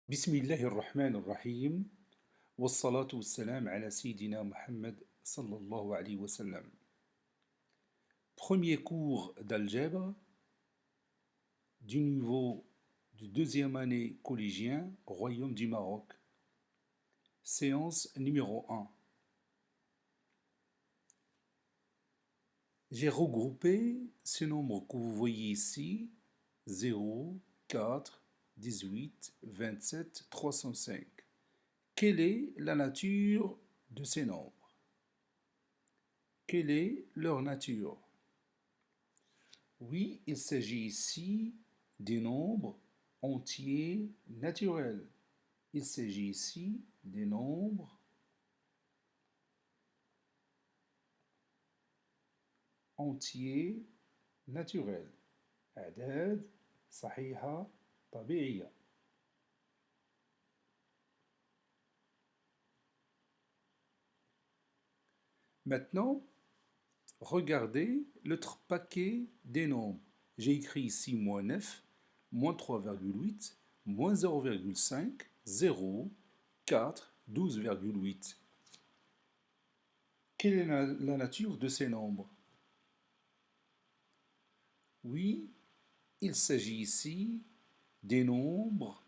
بسم الله الرحمن الرحيم والصلاة والسلام على سيدنا Muhammad sallallahu alayhi wa sallam. Premier cours d'algèbre du niveau de deuxième année collégien au Royaume du Maroc. Séance numéro 1. J'ai regroupé ce nombre que vous voyez ici, 0, 4, 18, 27, 305. Quelle est la nature de ces nombres? Quelle est leur nature? Oui, il s'agit ici des nombres entiers naturels. Il s'agit ici des nombres entiers naturels. أعداد صحيحة طبيعية. Maintenant, regardez l'autre paquet des nombres. J'ai écrit ici moins 9, moins 3,8, moins 0,5, 0, 4, 12,8. Quelle est la nature de ces nombres? Oui, il s'agit ici des nombres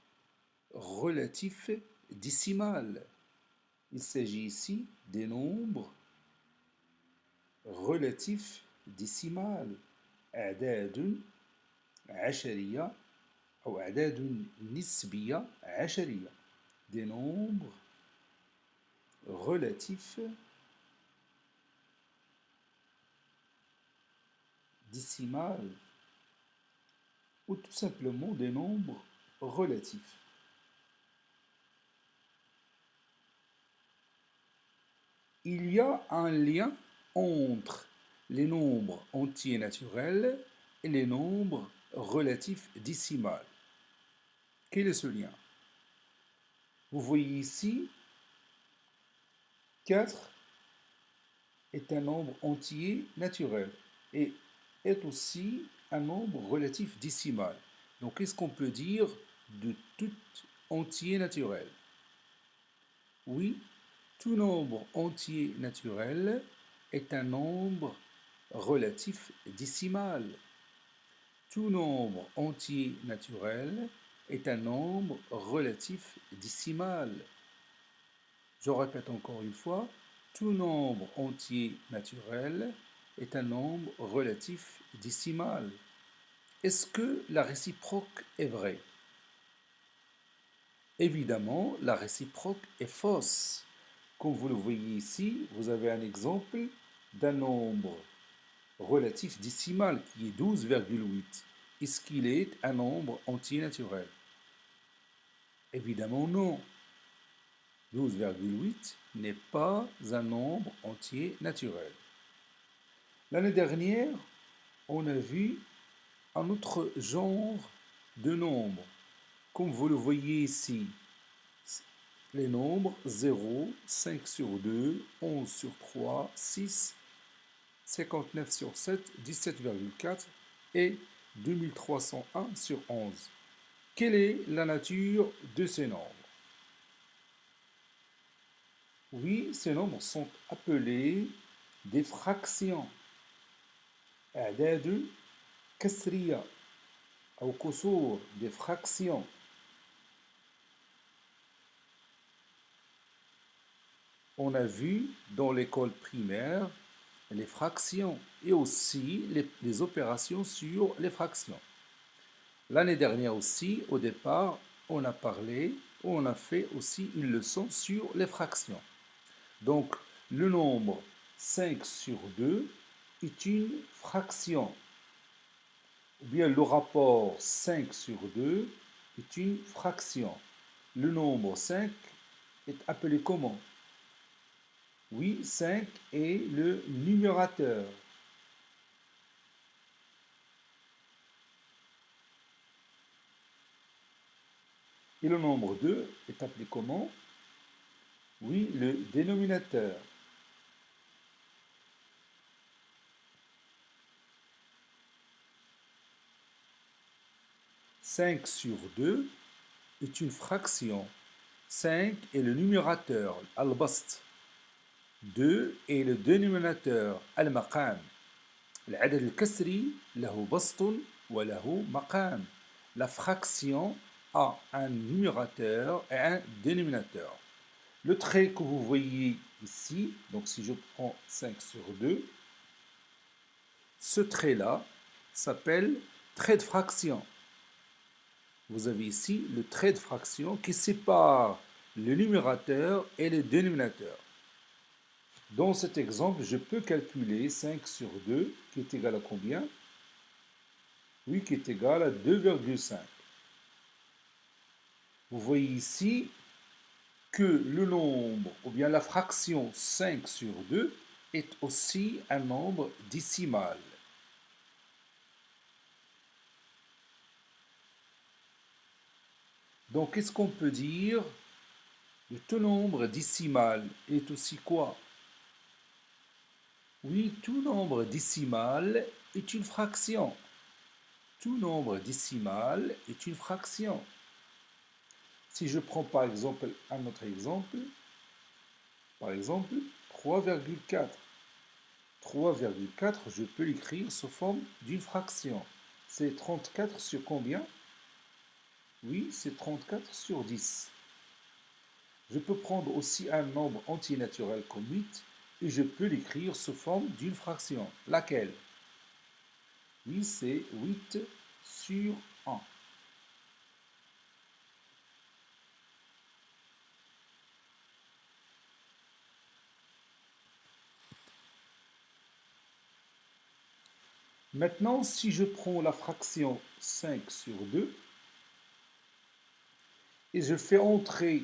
relatifs décimales. Il s'agit ici des nombres relatifs décimales. أعداد عشرية أو أعداد نسبية عشرية. Des nombres relatifs décimales ou tout simplement des nombres relatifs. Il y a un lien entre les nombres entiers naturels et les nombres relatifs décimales. Quel est ce lien? Vous voyez ici, 4 est un nombre entier naturel et est aussi un nombre relatif décimal. Donc, qu'est-ce qu'on peut dire de tout entier naturel? Oui, tout nombre entier naturel est un nombre relatif décimal. Tout nombre entier naturel est un nombre relatif décimal. Je répète encore une fois, tout nombre entier naturel est un nombre relatif décimal. Est-ce que la réciproque est vraie? Évidemment, la réciproque est fausse. Comme vous le voyez ici, vous avez un exemple d'un nombre relatif décimal qui est 12,8. Est-ce qu'il est un nombre entier naturel? Évidemment non. 12,8 n'est pas un nombre entier naturel. L'année dernière, on a vu un autre genre de nombres. Comme vous le voyez ici, les nombres 0, 5 sur 2, 11 sur 3, 6, 59 sur 7, 17,4 et 2301 sur 11. Quelle est la nature de ces nombres? Oui, ces nombres sont appelés des fractions. أعداد كسرية أو كسور des fractions. On a vu dans l'école primaire les fractions et aussi les opérations sur les fractions. L'année dernière aussi, au départ, on a parlé, on a fait aussi une leçon sur les fractions. Donc, le nombre 5 sur 2 est une fraction. Ou bien le rapport 5 sur 2 est une fraction. Le nombre 5 est appelé comment? Oui, 5 est le numérateur. Et le nombre 2 est appelé comment? Oui, le dénominateur. 5 sur 2 est une fraction. 5 est le numérateur, al-bast. 2 est le dénominateur, al-maqam. العدد الكسري له بسط وله مقام. La fraction a un numérateur et un dénominateur. Le trait que vous voyez ici, donc si je prends 5 sur 2, ce trait-là s'appelle trait de fraction. Vous avez ici le trait de fraction qui sépare le numérateur et le dénominateur. Dans cet exemple, je peux calculer 5 sur 2, qui est égal à combien? Oui, qui est égal à 2,5. Vous voyez ici que le nombre, ou bien la fraction 5 sur 2, est aussi un nombre décimal. Donc, qu'est-ce qu'on peut dire? Le tout nombre décimal est aussi quoi? Oui, tout nombre décimal est une fraction. Tout nombre décimal est une fraction. Si je prends par exemple un autre exemple, par exemple 3,4. 3,4, je peux l'écrire sous forme d'une fraction. C'est 34 sur combien? Oui, c'est 34 sur 10. Je peux prendre aussi un nombre entier naturel comme 8 et je peux l'écrire sous forme d'une fraction. Laquelle? Oui, c'est 8 sur 1. Maintenant, si je prends la fraction 5 sur 2 et je fais entrer,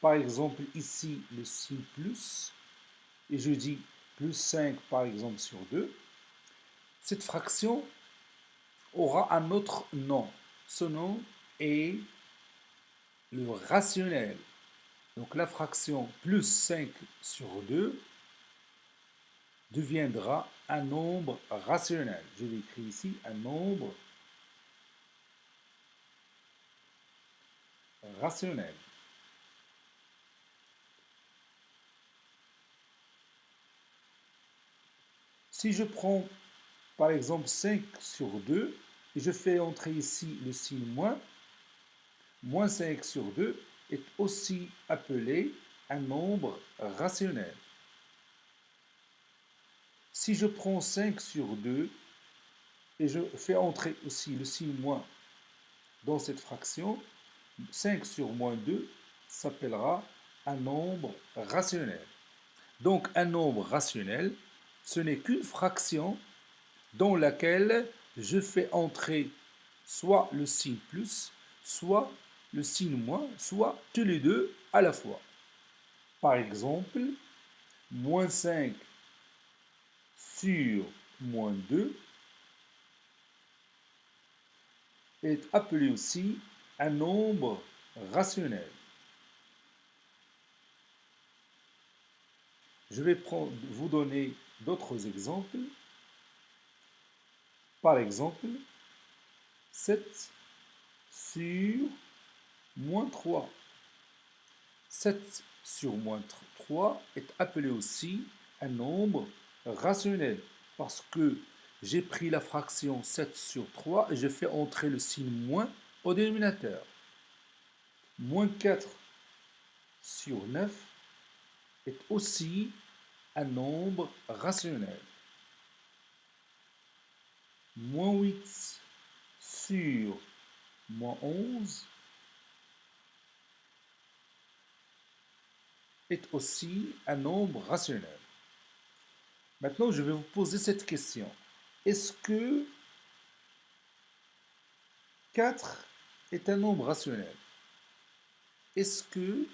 par exemple, ici le signe plus, et je dis plus 5 par exemple sur 2, cette fraction aura un autre nom. Ce nom est le rationnel. Donc la fraction plus 5 sur 2 deviendra un nombre rationnel. Je vais écrire ici un nombre rationnel. Si je prends par exemple 5 sur 2 et je fais entrer ici le signe moins, moins 5 sur 2 est aussi appelé un nombre rationnel. Si je prends 5 sur 2 et je fais entrer aussi le signe moins dans cette fraction, 5 sur moins 2 s'appellera un nombre rationnel. Donc un nombre rationnel, ce n'est qu'une fraction dans laquelle je fais entrer soit le signe plus, soit le signe moins, soit tous les deux à la fois. Par exemple, moins 5 sur moins 2 est appelé aussi un nombre rationnel. Je vais vous donner d'autres exemples. Par exemple, 7 sur moins 3. 7 sur moins 3 est appelé aussi un nombre rationnel parce que j'ai pris la fraction 7 sur 3 et je fais entrer le signe moins au dénominateur. Moins 4 sur 9 est aussi un nombre rationnel. Moins 8 sur moins 11 est aussi un nombre rationnel. Maintenant, je vais vous poser cette question. Est-ce que 4 est un nombre rationnel? Est-ce que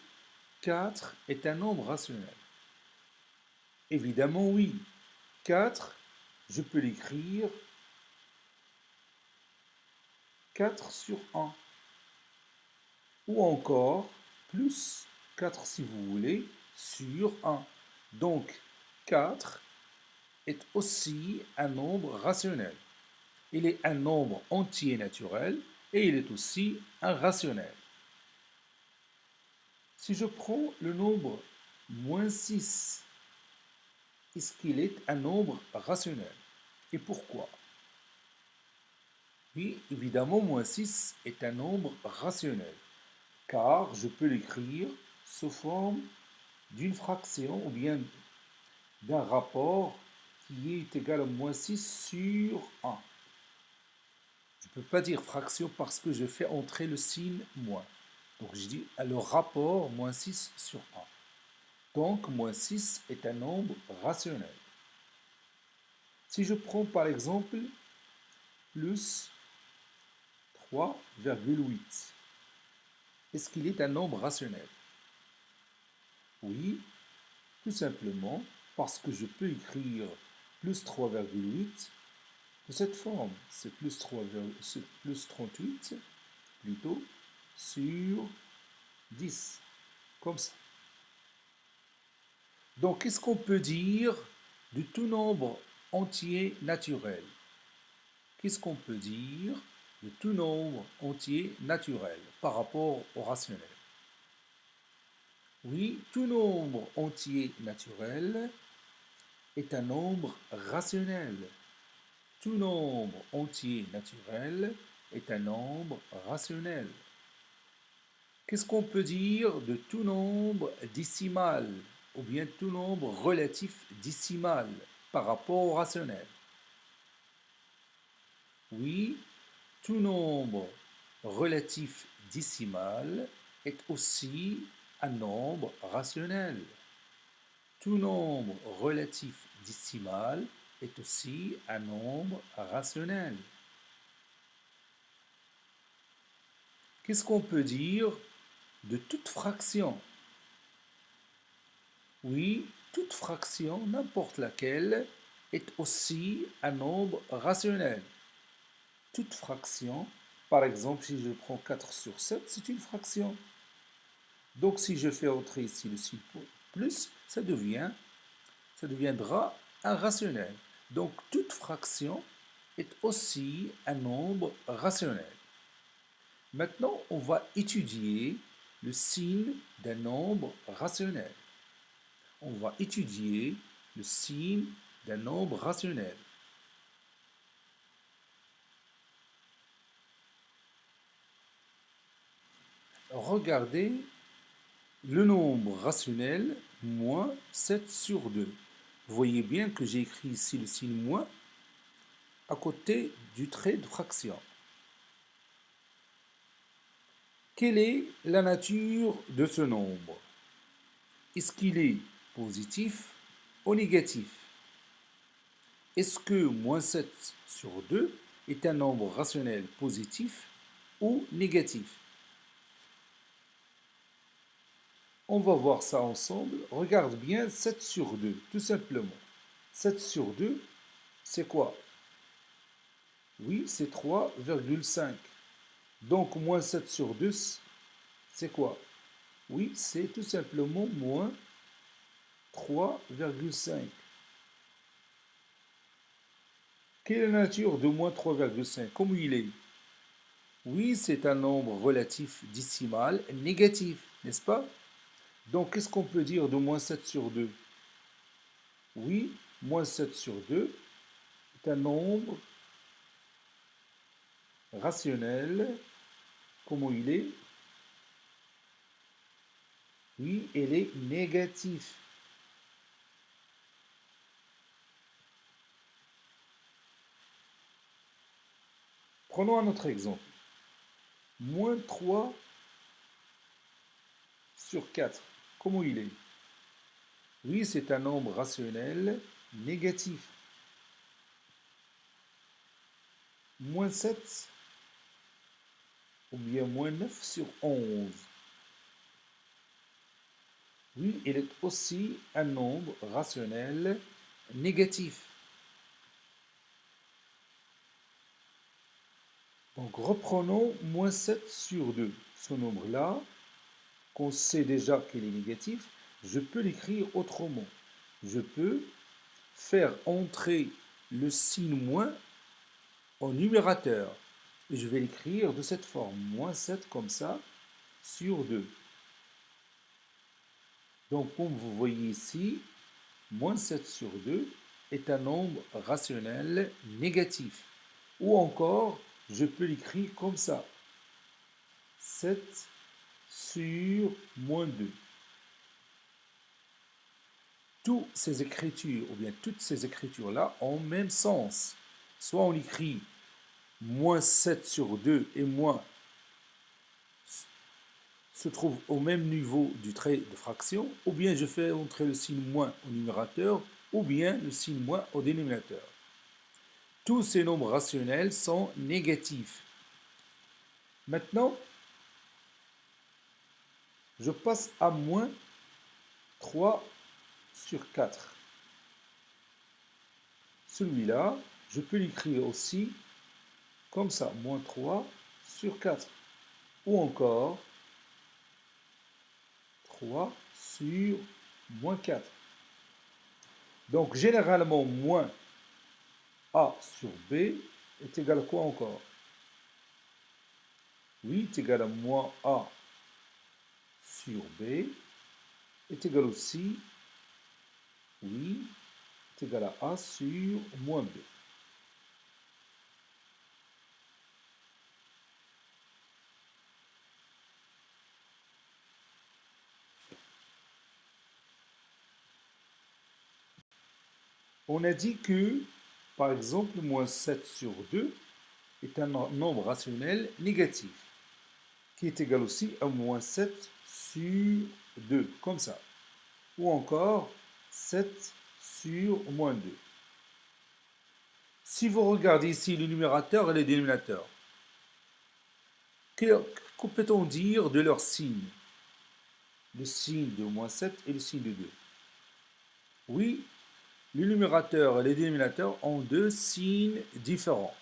4 est un nombre rationnel? Évidemment, oui. 4, je peux l'écrire 4 sur 1. Ou encore, plus 4 si vous voulez, sur 1. Donc, 4 est aussi un nombre rationnel. Il est un nombre entier naturel et il est aussi un rationnel. Si je prends le nombre moins 6, est-ce qu'il est un nombre rationnel? Et pourquoi? Oui, évidemment, moins 6 est un nombre rationnel, car je peux l'écrire sous forme d'une fraction ou bien d'un rapport qui est égal à moins 6 sur 1. Je ne peux pas dire fraction parce que je fais entrer le signe moins. Donc je dis le rapport moins 6 sur 1. Donc moins 6 est un nombre rationnel. Si je prends par exemple plus 3,8, est-ce qu'il est un nombre rationnel? Oui, tout simplement parce que je peux écrire plus 3,8 de cette forme. C'est plus 38 plutôt sur 10, comme ça. Donc, qu'est-ce qu'on peut dire de tout nombre entier naturel? Qu'est-ce qu'on peut dire de tout nombre entier naturel par rapport au rationnel? Oui, tout nombre entier naturel est un nombre rationnel. Tout nombre entier naturel est un nombre rationnel. Qu'est-ce qu'on peut dire de tout nombre décimal ou bien tout nombre relatif décimal par rapport au rationnel? Oui, tout nombre relatif décimal est aussi un nombre rationnel. Tout nombre relatif décimal est aussi un nombre rationnel. Qu'est-ce qu'on peut dire de toute fraction? Oui, toute fraction, n'importe laquelle, est aussi un nombre rationnel. Toute fraction, par exemple, si je prends 4 sur 7, c'est une fraction. Donc si je fais entrer ici le signe plus, ça deviendra un rationnel. Donc toute fraction est aussi un nombre rationnel. Maintenant, on va étudier le signe d'un nombre rationnel. On va étudier le signe d'un nombre rationnel. Regardez le nombre rationnel moins 7 sur 2. Vous voyez bien que j'ai écrit ici le signe moins à côté du trait de fraction. Quelle est la nature de ce nombre? Est-ce qu'il est positif ou négatif? Est-ce que moins 7 sur 2 est un nombre rationnel positif ou négatif? On va voir ça ensemble. Regarde bien 7 sur 2, tout simplement. 7 sur 2, c'est quoi? Oui, c'est 3,5. Donc moins 7 sur 2, c'est quoi? Oui, c'est tout simplement moins 3,5. Quelle est la nature de moins 3,5? Comment il est? Oui, c'est un nombre relatif décimal négatif, n'est-ce pas? Donc, qu'est-ce qu'on peut dire de moins 7 sur 2? Oui, moins 7 sur 2 est un nombre rationnel. Comment il est? Oui, elle est négatif. Prenons un autre exemple. Moins 3 sur 4. Comment il est? Oui, c'est un nombre rationnel négatif. Moins 7 ou bien moins 9 sur 11. Oui, il est aussi un nombre rationnel négatif. Donc reprenons moins 7 sur 2. Ce nombre-là, qu'on sait déjà qu'il est négatif, je peux l'écrire autrement. Je peux faire entrer le signe moins au numérateur. Et je vais l'écrire de cette forme, moins 7 comme ça, sur 2. Donc, comme vous voyez ici, moins 7 sur 2 est un nombre rationnel négatif. Ou encore, je peux l'écrire comme ça. 7 sur moins 2. Toutes ces écritures, ou bien toutes ces écritures-là, ont le même sens. Soit on écrit moins 7 sur 2 et moins se trouve au même niveau du trait de fraction, ou bien je fais entrer le signe moins au numérateur, ou bien le signe moins au dénominateur. Tous ces nombres rationnels sont négatifs. Maintenant, je passe à moins 3 sur 4. Celui-là, je peux l'écrire aussi comme ça, moins 3 sur 4. Ou encore 3 sur moins 4. Donc, généralement, moins A sur B est égal à quoi encore? Oui, est égal à moins A sur B est égal aussi, oui, est égal à A sur moins B. On a dit que, par exemple, moins 7 sur 2 est un nombre rationnel négatif, qui est égal aussi à moins 7 sur 2, comme ça. Ou encore 7 sur moins 2. Si vous regardez ici le numérateur et le dénominateur, que peut-on dire de leur signe? Le signe de moins 7 et le signe de 2. Oui, le numérateur et le dénominateur ont deux signes différents.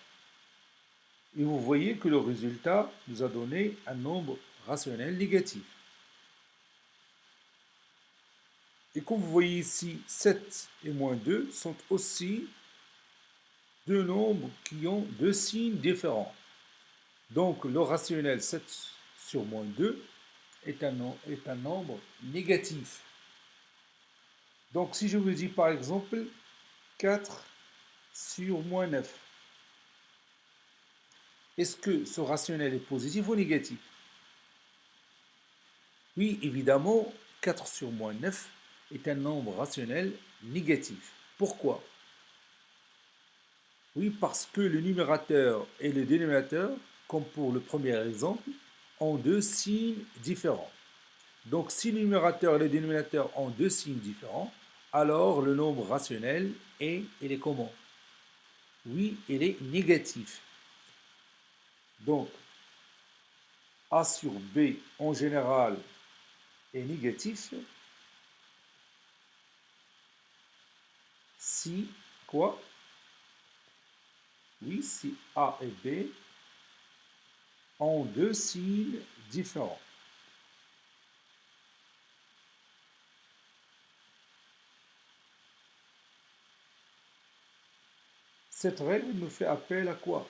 Et vous voyez que le résultat nous a donné un nombre rationnel négatif. Et comme vous voyez ici, 7 et moins 2 sont aussi deux nombres qui ont deux signes différents. Donc le rationnel 7 sur moins 2 est un nombre négatif. Donc si je vous dis par exemple 4 sur moins 9, est-ce que ce rationnel est positif ou négatif? Oui, évidemment, 4 sur moins 9 est un nombre rationnel négatif. Pourquoi? Oui, parce que le numérateur et le dénominateur, comme pour le premier exemple, ont deux signes différents. Donc si le numérateur et le dénominateur ont deux signes différents, alors le nombre rationnel il est comment? Oui, il est négatif. Donc A sur B en général est négatif si quoi? Oui, si A et B ont deux signes différents. Cette règle nous fait appel à quoi?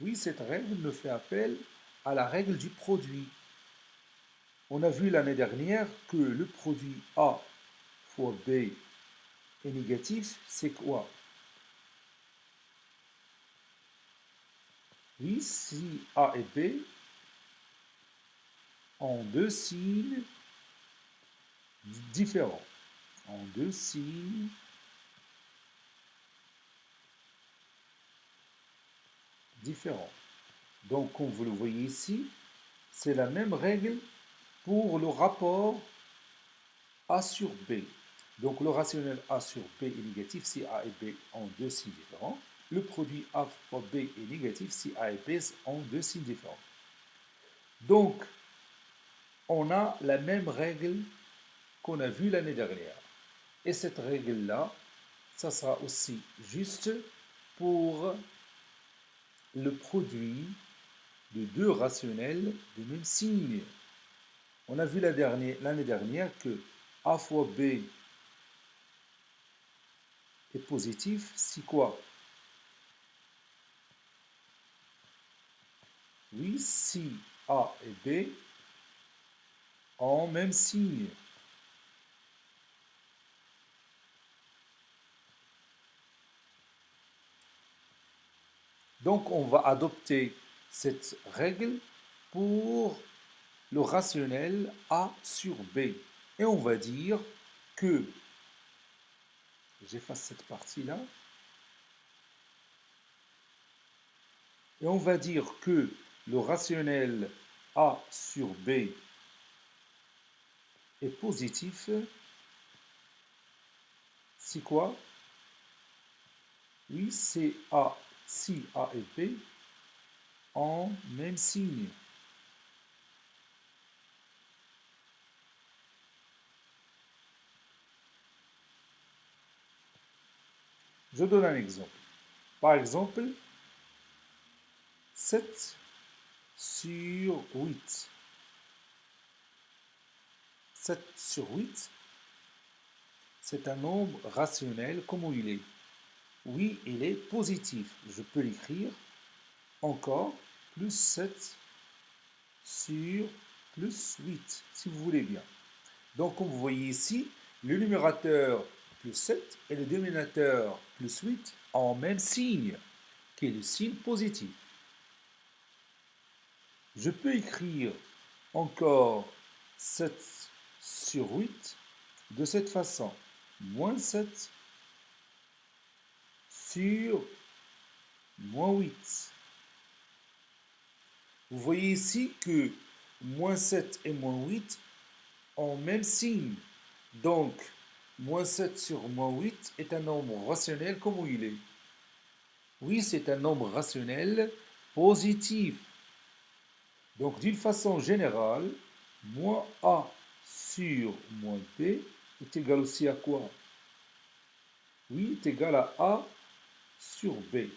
Oui, cette règle nous fait appel à la règle du produit. On a vu l'année dernière que le produit A fois B est négatif, c'est quoi? Oui, si A et B ont deux signes différents. En deux signes différents. Donc, comme vous le voyez ici, c'est la même règle pour le rapport A sur B. Donc, le rationnel A sur B est négatif si A et B ont deux signes différents. Le produit A fois B est négatif si A et B ont deux signes différents. Donc, on a la même règle qu'on a vue l'année dernière. Et cette règle-là, ça sera aussi juste pour le produit de deux rationnels de même signe. On a vu l'année dernière que A fois B est positif si quoi? Oui, si A et B ont même signe. Donc, on va adopter cette règle pour le rationnel A sur B. Et on va dire que, j'efface cette partie-là, et on va dire que le rationnel A sur B est positif. Si quoi? Oui, c'est A, si A et B ont même signe. Je donne un exemple. Par exemple, 7 sur 8. 7 sur 8, c'est un nombre rationnel. Comment il est? Oui, il est positif. Je peux l'écrire encore plus 7 sur plus 8, si vous voulez bien. Donc, comme vous voyez ici, le numérateur plus 7 et le dénominateur plus 8 ont le même signe, qui est le signe positif. Je peux écrire encore 7 sur 8 de cette façon. Moins 7 sur moins 8. Vous voyez ici que moins 7 et moins 8 ont le même signe. Donc, moins 7 sur moins 8 est un nombre rationnel. Comment il est? Oui, c'est un nombre rationnel positif. Donc, d'une façon générale, moins A sur moins B est égal aussi à quoi? Oui, est égal à A sur B.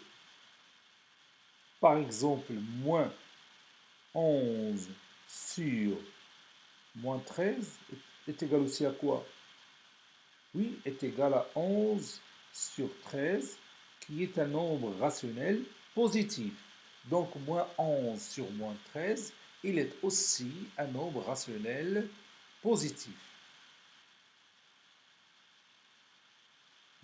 Par exemple, moins 11 sur moins 13 est égal aussi à quoi? Oui, est égal à 11 sur 13, qui est un nombre rationnel positif. Donc, moins 11 sur moins 13, il est aussi un nombre rationnel positif.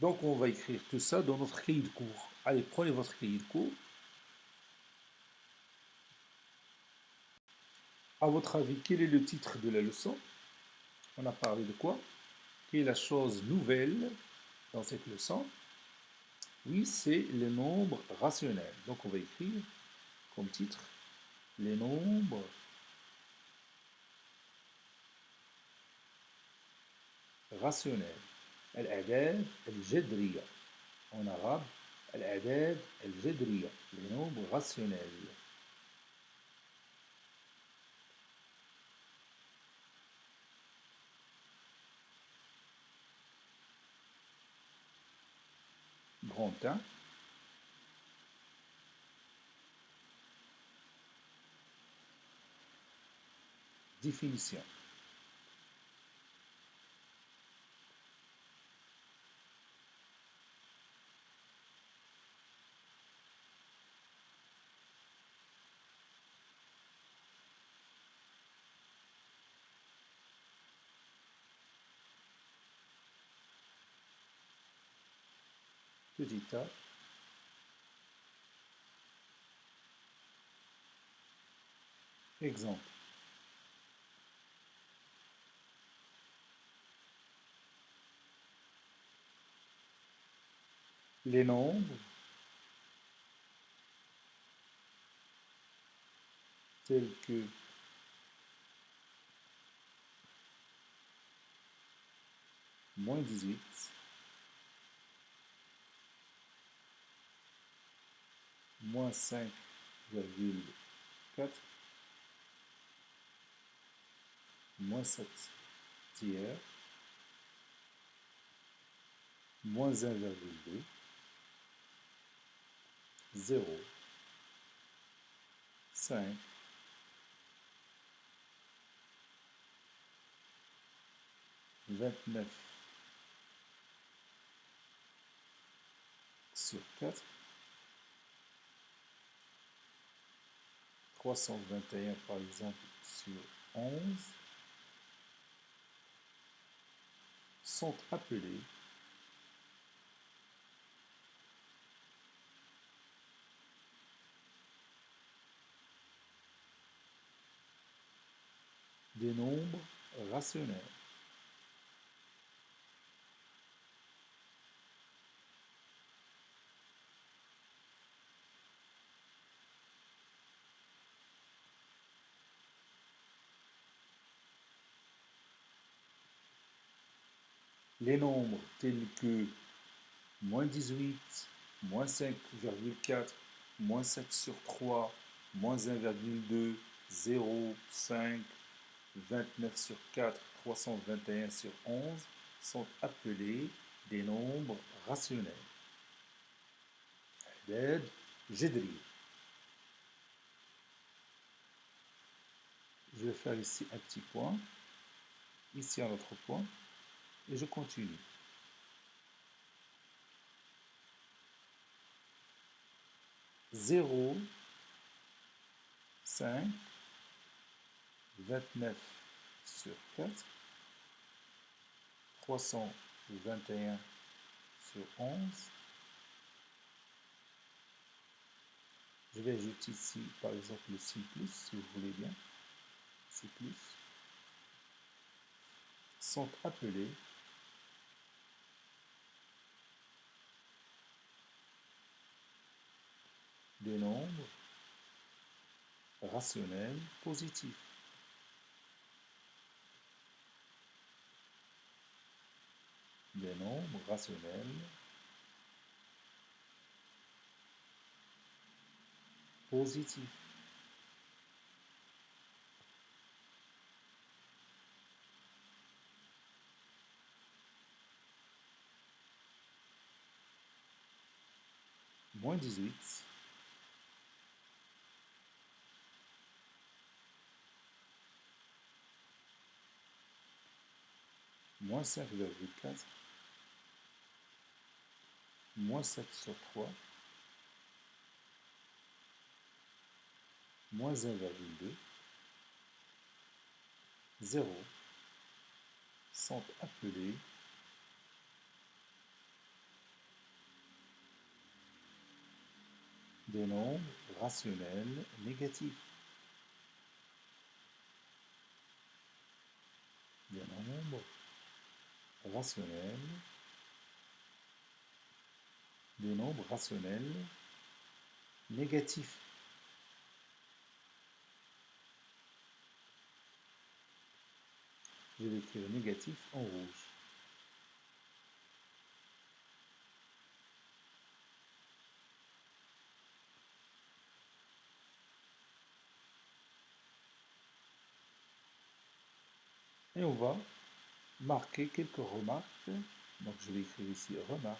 Donc, on va écrire tout ça dans notre cahier de cours. Allez, prenez votre cahier de cours. À votre avis, quel est le titre de la leçon? On a parlé de quoi? Quelle est la chose nouvelle dans cette leçon? Oui, c'est les nombres rationnels. Donc, on va écrire comme titre les nombres rationnels. الأعداد الجذرية. En arabe, الأعداد الجذرية. Les nombres rationnels. Grand 1. Définition. Petit a. Exemple. Les nombres tels que moins 18, moins 5,4, moins 7 tiers, moins 1,2, 0, 5, 29 sur 4, 321 par exemple sur 11 sont appelés des nombres rationnels. Les nombres tels que moins 18, moins 5,4, moins 7 sur 3, moins 1,2, 0, 5, 29 sur 4, 321 sur 11 sont appelés des nombres rationnels. أعداد جذرية. Je vais faire ici un petit point, ici un autre point, et je continue. 0, 5, 29 sur 4, 321 sur 11. Je vais ajouter ici, par exemple, le 6 plus, si vous voulez bien. 6 plus sont appelés des nombres rationnels positifs. Des nombres rationnels positifs. Moins 18, moins 5,4, moins 7 sur 3, moins 1,2, 0 sont appelés des nombres rationnels négatifs. Des nombres rationnels, des nombres rationnels négatifs. Je vais écrire négatif en rouge. Et on va marquer quelques remarques. Donc je vais écrire ici remarque.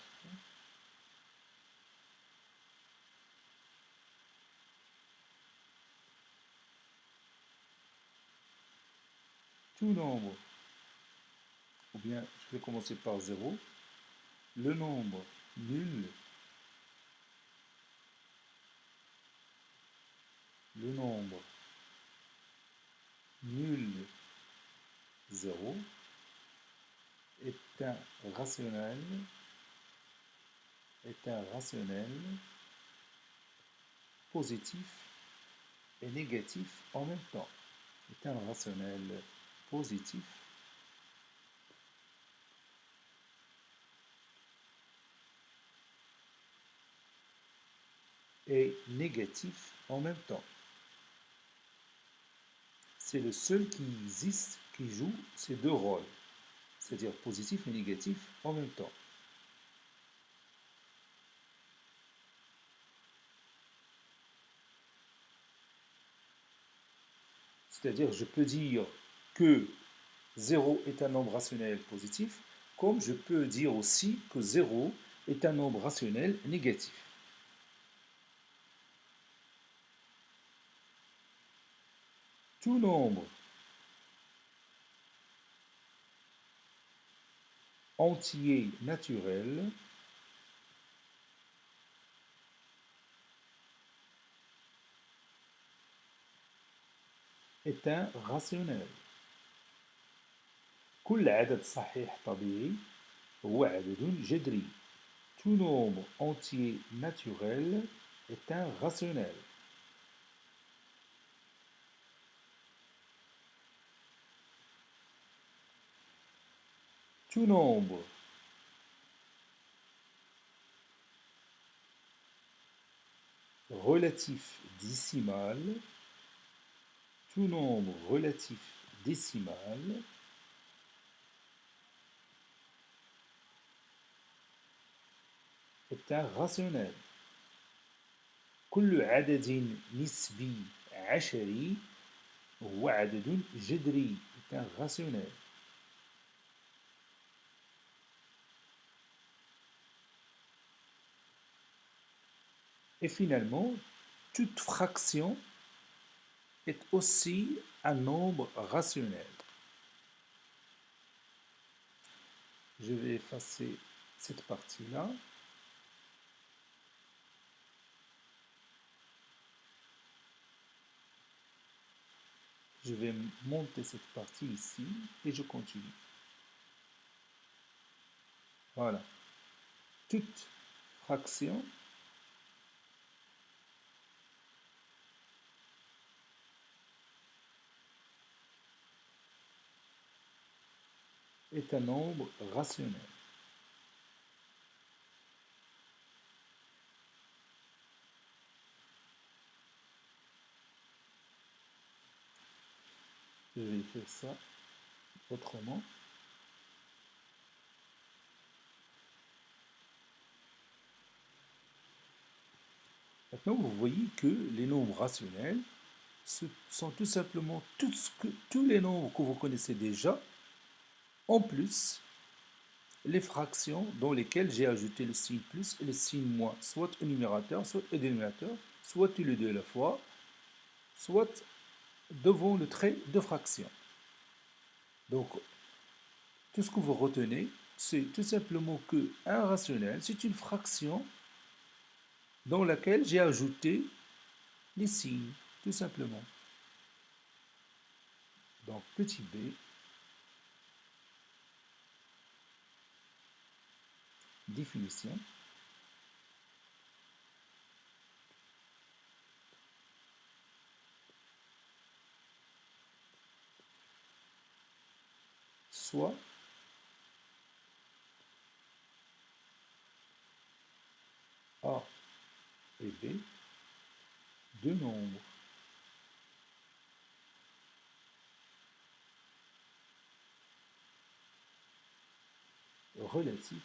Tout nombre, ou bien je vais commencer par 0, le nombre nul, le nombre nul 0 est un rationnel, positif et négatif en même temps. Est un rationnel positif et négatif en même temps. C'est le seul qui existe, qui joue ces deux rôles, c'est-à-dire positif et négatif en même temps. C'est-à-dire, je peux dire que 0 est un nombre rationnel positif, comme je peux dire aussi que 0 est un nombre rationnel négatif. Tout nombre entier naturel est un rationnel. كل عدد صحيح طبيعي هو عدد جذري. Tout nombre entier naturel est un rationnel. Tout nombre relatif décimal, tout nombre relatif décimal est un rationnel. كل عدد نسبي عشري هو عدد جذري est un rationnel. Et finalement, toute fraction est aussi un nombre rationnel. Je vais effacer cette partie-là. Je vais monter cette partie ici et je continue. Voilà. Toute fraction est un nombre rationnel. Je vais faire ça autrement. Maintenant, vous voyez que les nombres rationnels ce sont tout simplement tous les nombres que vous connaissez déjà, en plus les fractions dans lesquelles j'ai ajouté le signe plus et le signe moins, soit au numérateur, soit au dénominateur, soit tous les deux à la fois, soit devant le trait de fraction. Donc, tout ce que vous retenez, c'est tout simplement que un rationnel, c'est une fraction dans laquelle j'ai ajouté les signes, tout simplement. Donc, petit b, définition. Soit A et B, deux nombres relatifs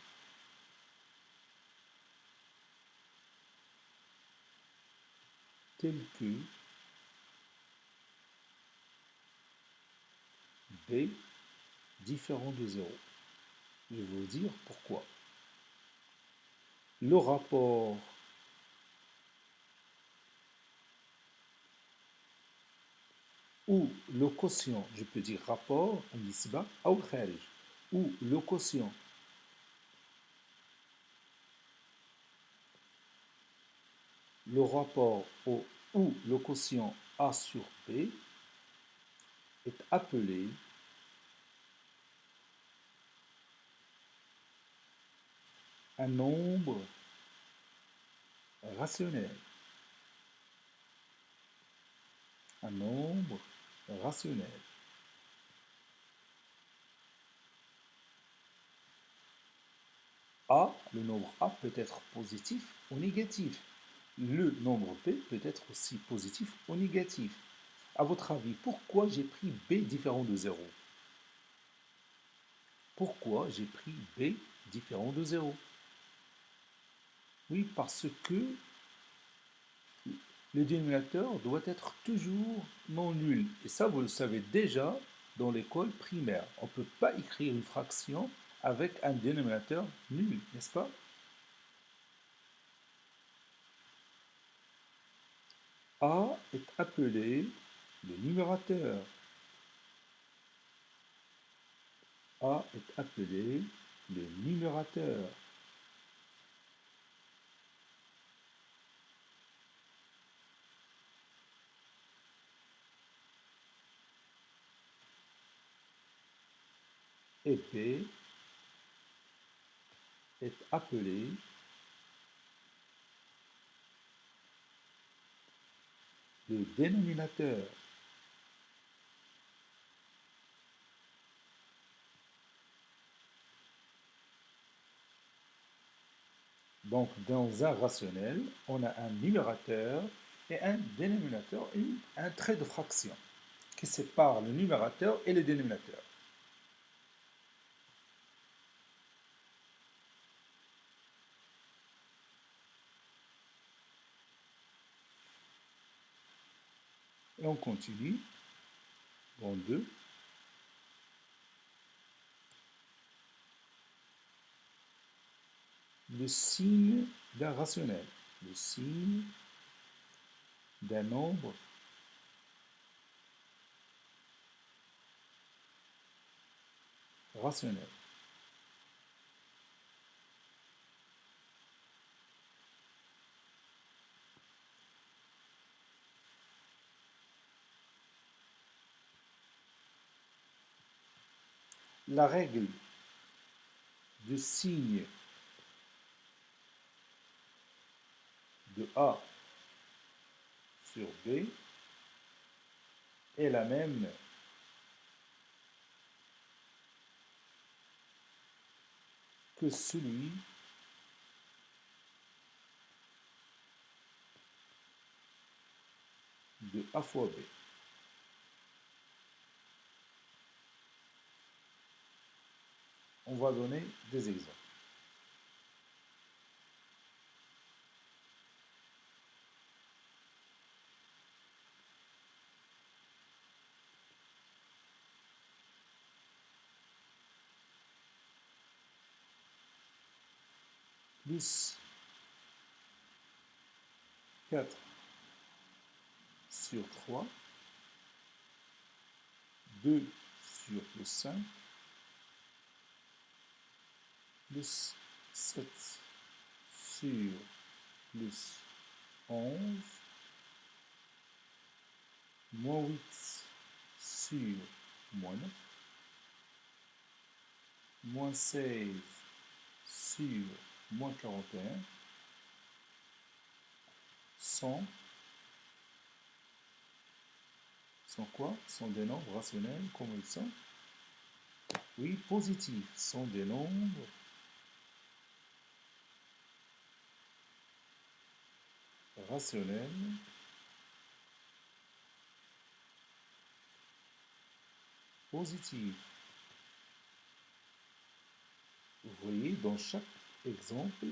tels que B différent de 0. Je vais vous dire pourquoi. Le rapport ou le quotient, je peux dire rapport, nisba ou kharij, ou le quotient le rapport ou le quotient A sur B est appelé un nombre rationnel. Un nombre rationnel. A, le nombre A peut être positif ou négatif. Le nombre B peut être aussi positif ou négatif. À votre avis, pourquoi j'ai pris B différent de 0? Pourquoi j'ai pris B différent de 0? Oui, parce que le dénominateur doit être toujours non nul. Et ça, vous le savez déjà dans l'école primaire. On ne peut pas écrire une fraction avec un dénominateur nul, n'est-ce pas? A est appelé le numérateur. A est appelé le numérateur. et B est appelé le dénominateur. Donc, dans un rationnel, on a un numérateur et un dénominateur, un trait de fraction qui sépare le numérateur et le dénominateur. Et on continue dans 2. Le signe d'un rationnel. Le signe d'un nombre rationnel. La règle du signe de A sur B est la même que celui de A fois B. On va donner des exemples. Plus 4 sur 3, 2 sur plus 5, plus 7 sur plus 11, moins 8 sur moins 9, moins 16 sur moins 41, 100, sont quoi? Sont des nombres rationnels, comme ils sont? Oui, positifs, sont des nombres rationnels positifs. Vous voyez, dans chaque exemple,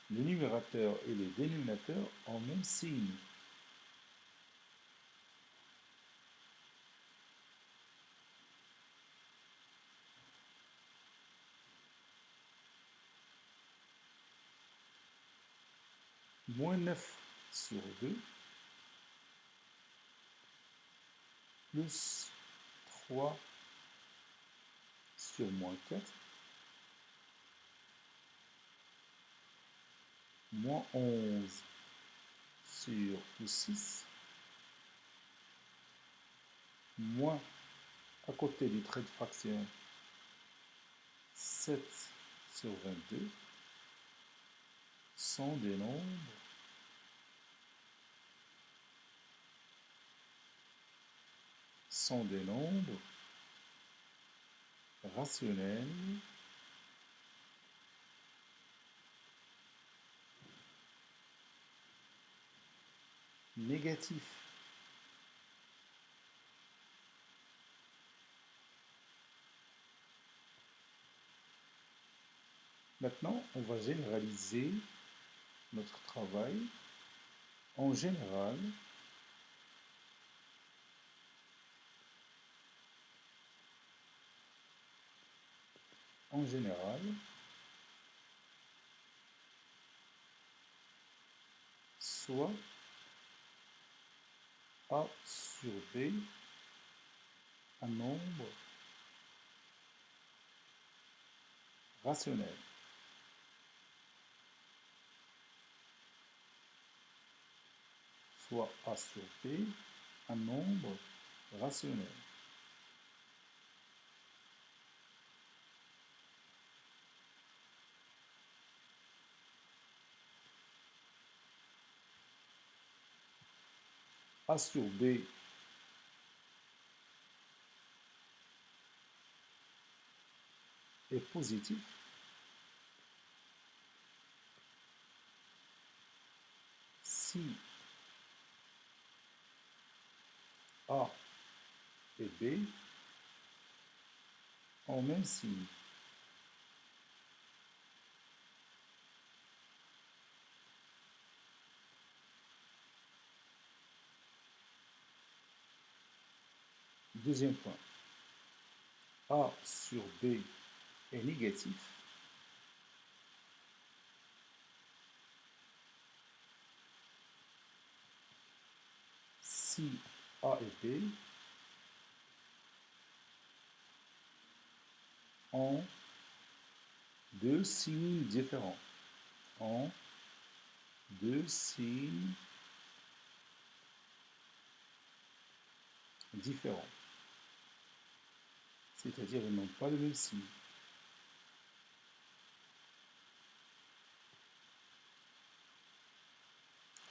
le numérateur et le dénominateur ont le même signe. Moins 9 sur 2, plus 3 sur moins 4, moins 11 sur plus 6, moins, à côté du trait de fraction, 7 sur 22, sont des nombres rationnels négatifs. Maintenant, on va généraliser notre travail. En général, soit A sur B un nombre rationnel. Soit A sur B un nombre rationnel. A sur B est positif, si A et B ont même signe. Deuxième point, A sur B est négatif si A et B ont deux signes différents. Ont deux signes différents. C'est-à-dire ils n'ont pas le même signe.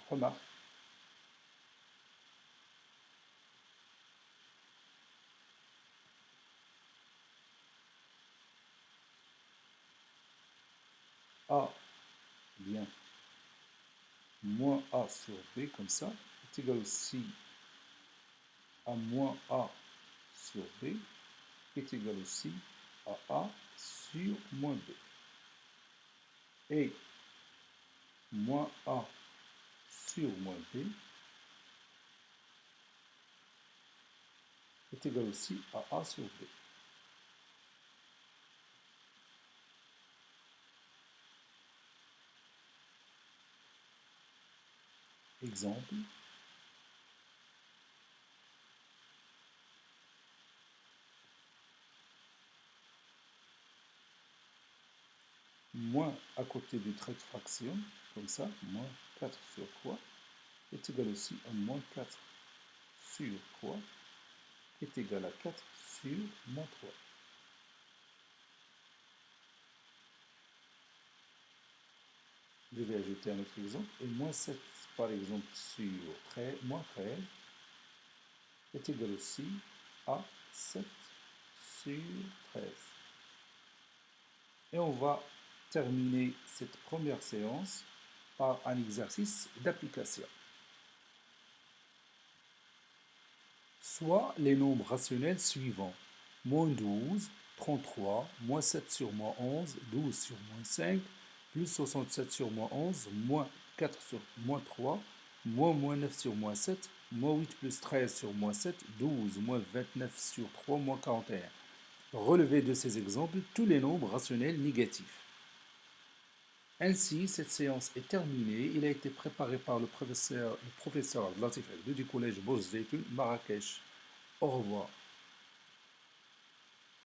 Remarque, A bien moins A sur B comme ça est égal aussi à moins A sur B est égal aussi à A sur moins B. Et moins A sur moins B est égal aussi à A sur B. Exemple, moins à côté du trait de fraction, comme ça, moins 4 sur 3 est égal aussi à moins 4 sur 3 est égal à 4 sur moins 3. Je vais ajouter un autre exemple. Et moins 7, par exemple, sur 13, moins 13 est égal aussi à 7 sur 13. Et on va terminer cette première séance par un exercice d'application. Soit les nombres rationnels suivants. Moins 12, 33, moins 7 sur moins 11, 12 sur moins 5, plus 67 sur moins 11, moins 4 sur moins 3, moins 9 sur moins 7, moins 8 plus 13 sur moins 7, 12, moins 29 sur 3, moins 41. Relevez de ces exemples tous les nombres rationnels négatifs. Ainsi, cette séance est terminée. Il a été préparé par le professeur Latif El du collège Boz Zeytoun, Marrakech. Au revoir.